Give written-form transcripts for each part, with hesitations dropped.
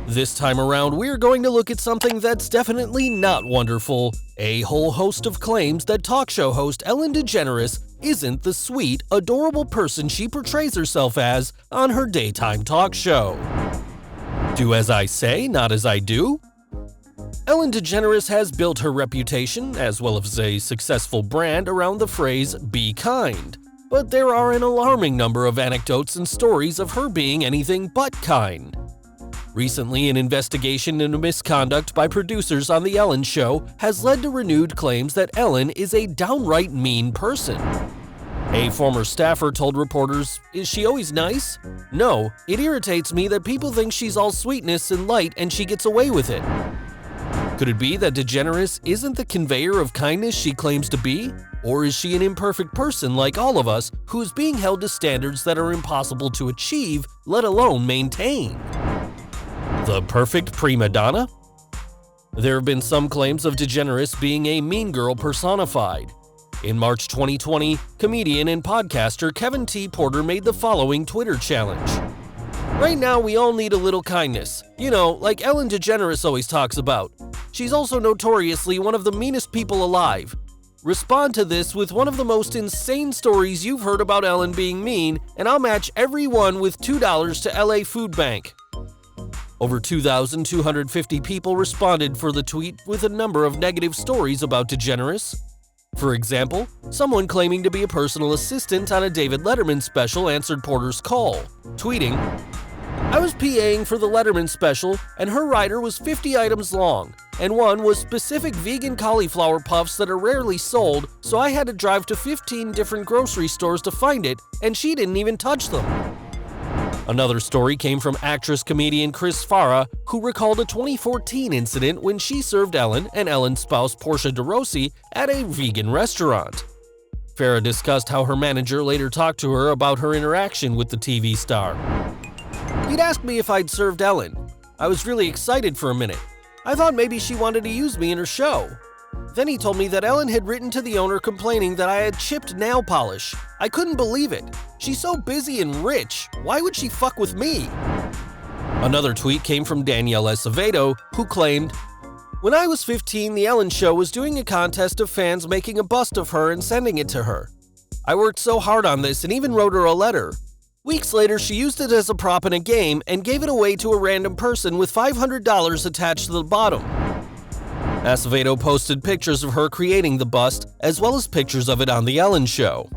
This time around, we're going to look at something that's definitely not wonderful: a whole host of claims that talk show host Ellen DeGeneres isn't the sweet, adorable person she portrays herself as on her daytime talk show. Do as I say, not as I do? Ellen DeGeneres has built her reputation, as well as a successful brand, around the phrase "be kind." But there are an alarming number of anecdotes and stories of her being anything but kind. Recently, an investigation into misconduct by producers on The Ellen Show has led to renewed claims that Ellen is a downright mean person. A former staffer told reporters, "Is she always nice? No, it irritates me that people think she's all sweetness and light and she gets away with it." Could it be that DeGeneres isn't the conveyor of kindness she claims to be? Or is she an imperfect person like all of us who is being held to standards that are impossible to achieve, let alone maintain? The perfect prima donna? There have been some claims of DeGeneres being a mean girl personified. In March 2020, comedian and podcaster Kevin T. Porter made the following Twitter challenge. "Right now, we all need a little kindness. You know, like Ellen DeGeneres always talks about. She's also notoriously one of the meanest people alive. Respond to this with one of the most insane stories you've heard about Ellen being mean, and I'll match every one with $2 to LA Food Bank." Over 2,250 people responded for the tweet with a number of negative stories about DeGeneres. For example, someone claiming to be a personal assistant on a David Letterman special answered Porter's call, tweeting, "I was PAing for the Letterman special, and her rider was 50 items long, and one was specific vegan cauliflower puffs that are rarely sold, so I had to drive to 15 different grocery stores to find it, and she didn't even touch them." Another story came from actress-comedian Chris Farah, who recalled a 2014 incident when she served Ellen and Ellen's spouse Portia de Rossi at a vegan restaurant. Farah discussed how her manager later talked to her about her interaction with the TV star. "He'd asked me if I'd served Ellen. I was really excited for a minute. I thought maybe she wanted to use me in her show. Then he told me that Ellen had written to the owner complaining that I had chipped nail polish. I couldn't believe it. She's so busy and rich. Why would she fuck with me?" Another tweet came from Danielle Acevedo, who claimed, "When I was 15, The Ellen Show was doing a contest of fans making a bust of her and sending it to her. I worked so hard on this and even wrote her a letter. Weeks later, she used it as a prop in a game and gave it away to a random person with $500 attached to the bottom." Acevedo posted pictures of her creating the bust, as well as pictures of it on The Ellen Show.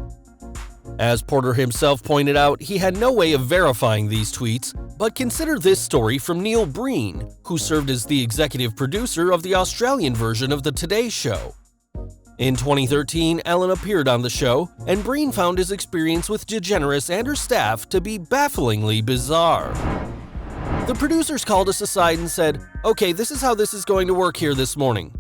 As Porter himself pointed out, he had no way of verifying these tweets, but consider this story from Neil Breen, who served as the executive producer of the Australian version of the Today Show. In 2013, Ellen appeared on the show, and Breen found his experience with DeGeneres and her staff to be bafflingly bizarre. "The producers called us aside and said, 'Okay, this is how this is going to work here this morning.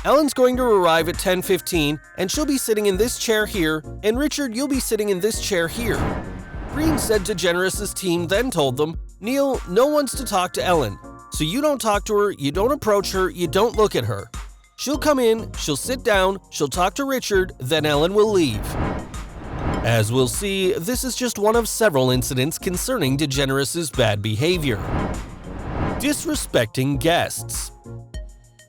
Ellen's going to arrive at 10:15, and she'll be sitting in this chair here, and Richard, you'll be sitting in this chair here.' Breen said DeGeneres' team then told them, 'Neil, no one's to talk to Ellen, so you don't talk to her, you don't approach her, you don't look at her. She'll come in, she'll sit down, she'll talk to Richard, then Ellen will leave.' As we'll see, this is just one of several incidents concerning DeGeneres' bad behavior. Disrespecting guests.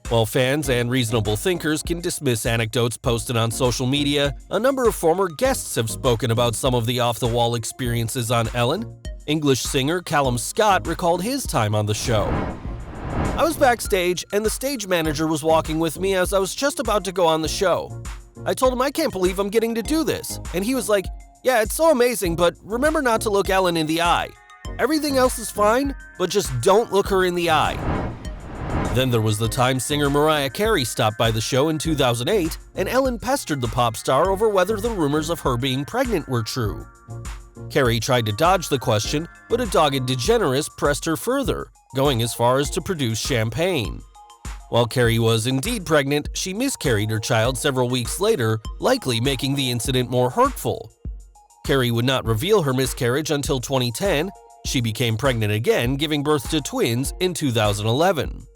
While fans and reasonable thinkers can dismiss anecdotes posted on social media, a number of former guests have spoken about some of the off-the-wall experiences on Ellen. English singer Callum Scott recalled his time on the show. "I was backstage, and the stage manager was walking with me as I was just about to go on the show. I told him I can't believe I'm getting to do this, and he was like, 'Yeah, it's so amazing, but remember not to look Ellen in the eye. Everything else is fine, but just don't look her in the eye.' Then there was the time singer Mariah Carey stopped by the show in 2008, and Ellen pestered the pop star over whether the rumors of her being pregnant were true. Carey tried to dodge the question, but a dogged DeGeneres pressed her further, going as far as to produce champagne. While Carey was indeed pregnant, she miscarried her child several weeks later, likely making the incident more hurtful. Carey would not reveal her miscarriage until 2010. She became pregnant again, giving birth to twins in 2011.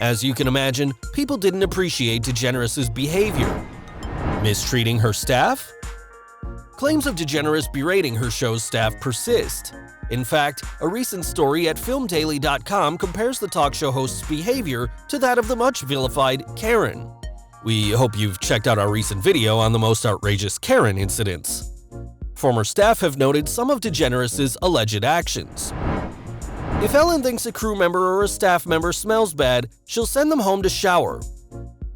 As you can imagine, people didn't appreciate DeGeneres' behavior. Mistreating her staff? Claims of DeGeneres berating her show's staff persist. In fact, a recent story at filmdaily.com compares the talk show host's behavior to that of the much vilified Karen. We hope you've checked out our recent video on the most outrageous Karen incidents. Former staff have noted some of DeGeneres' alleged actions. If Ellen thinks a crew member or a staff member smells bad, she'll send them home to shower.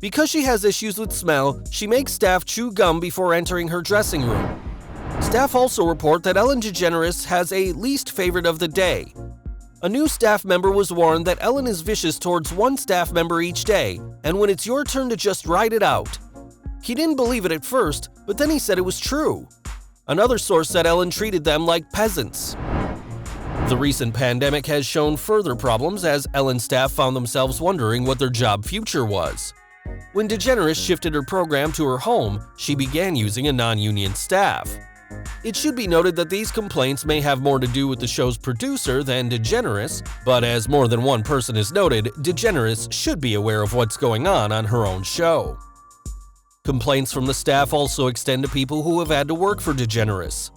Because she has issues with smell, she makes staff chew gum before entering her dressing room. Staff also report that Ellen DeGeneres has a least favorite of the day. A new staff member was warned that Ellen is vicious towards one staff member each day, and when it's your turn to just ride it out. He didn't believe it at first, but then he said it was true. Another source said Ellen treated them like peasants. The recent pandemic has shown further problems as Ellen's staff found themselves wondering what their job future was. When DeGeneres shifted her program to her home, she began using a non-union staff. It should be noted that these complaints may have more to do with the show's producer than DeGeneres, but as more than one person has noted, DeGeneres should be aware of what's going on her own show. Complaints from the staff also extend to people who have had to work for DeGeneres.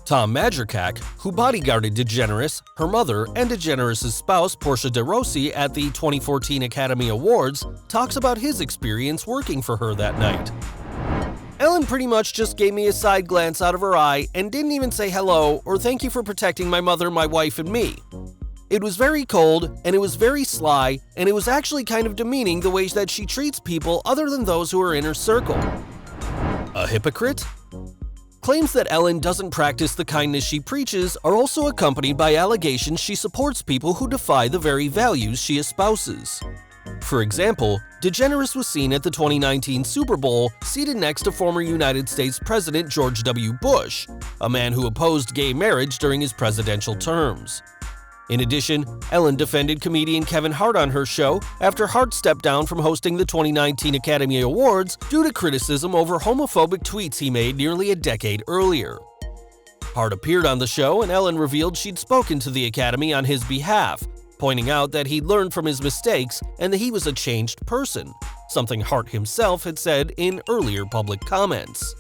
Tom Madricac, who bodyguarded DeGeneres, her mother, and DeGeneres' spouse Portia de Rossi at the 2014 Academy Awards, talks about his experience working for her that night. Ellen pretty much just gave me a side glance out of her eye and didn't even say hello or thank you for protecting my mother, my wife, and me. It was very cold, and it was very sly, and it was actually kind of demeaning the way that she treats people other than those who are in her circle. A hypocrite? Claims that Ellen doesn't practice the kindness she preaches are also accompanied by allegations she supports people who defy the very values she espouses. For example, DeGeneres was seen at the 2019 Super Bowl seated next to former United States President George W. Bush, a man who opposed gay marriage during his presidential terms. In addition, Ellen defended comedian Kevin Hart on her show after Hart stepped down from hosting the 2019 Academy Awards due to criticism over homophobic tweets he made nearly a decade earlier. Hart appeared on the show and Ellen revealed she'd spoken to the Academy on his behalf, pointing out that he'd learned from his mistakes and that he was a changed person, something Hart himself had said in earlier public comments.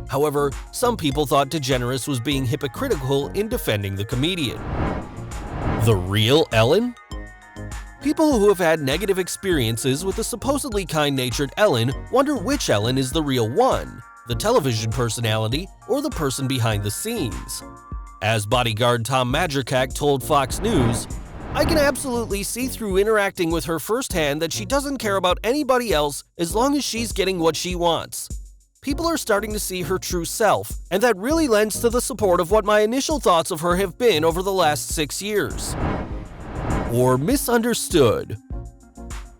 However, some people thought DeGeneres was being hypocritical in defending the comedian. The real Ellen? People who have had negative experiences with the supposedly kind-natured Ellen wonder which Ellen is the real one, the television personality or the person behind the scenes. As bodyguard Tom Madricac told Fox News, "I can absolutely see through interacting with her firsthand that she doesn't care about anybody else as long as she's getting what she wants. People are starting to see her true self, and that really lends to the support of what my initial thoughts of her have been over the last 6 years." Or misunderstood.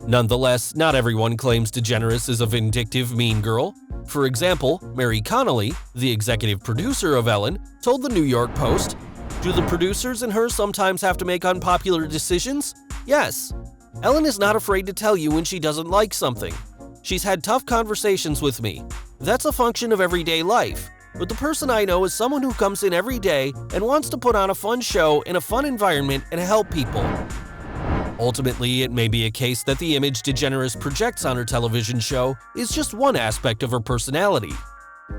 Nonetheless, not everyone claims DeGeneres is a vindictive mean girl. For example, Mary Connolly, the executive producer of Ellen, told the New York Post, "Do the producers and her sometimes have to make unpopular decisions? Yes. Ellen is not afraid to tell you when she doesn't like something. She's had tough conversations with me. That's a function of everyday life. But the person I know is someone who comes in every day and wants to put on a fun show in a fun environment and help people." Ultimately, it may be a case that the image DeGeneres projects on her television show is just one aspect of her personality.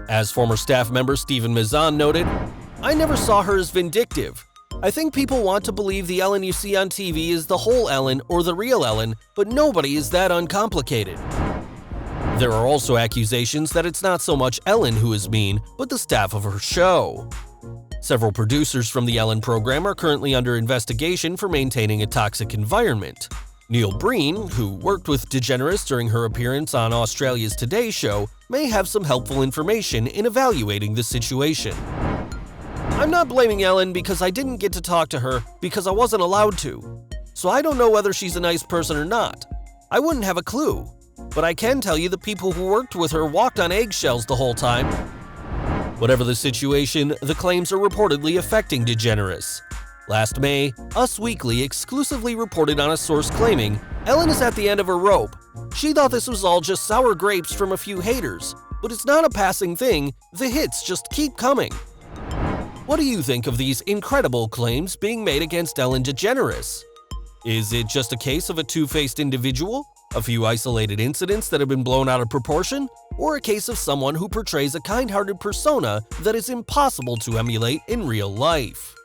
As former staff member Stephen Mizan noted, "I never saw her as vindictive. I think people want to believe the Ellen you see on TV is the whole Ellen or the real Ellen, but nobody is that uncomplicated." There are also accusations that it's not so much Ellen who is mean, but the staff of her show. Several producers from the Ellen program are currently under investigation for maintaining a toxic environment. Neil Breen, who worked with DeGeneres during her appearance on Australia's Today Show, may have some helpful information in evaluating the situation. "I'm not blaming Ellen because I didn't get to talk to her because I wasn't allowed to. So I don't know whether she's a nice person or not. I wouldn't have a clue. But I can tell you the people who worked with her walked on eggshells the whole time." Whatever the situation, the claims are reportedly affecting DeGeneres. Last May, Us Weekly exclusively reported on a source claiming, "Ellen is at the end of her rope. She thought this was all just sour grapes from a few haters, but it's not a passing thing, the hits just keep coming." What do you think of these incredible claims being made against Ellen DeGeneres? Is it just a case of a two-faced individual? A few isolated incidents that have been blown out of proportion? or a case of someone who portrays a kind-hearted persona that is impossible to emulate in real life.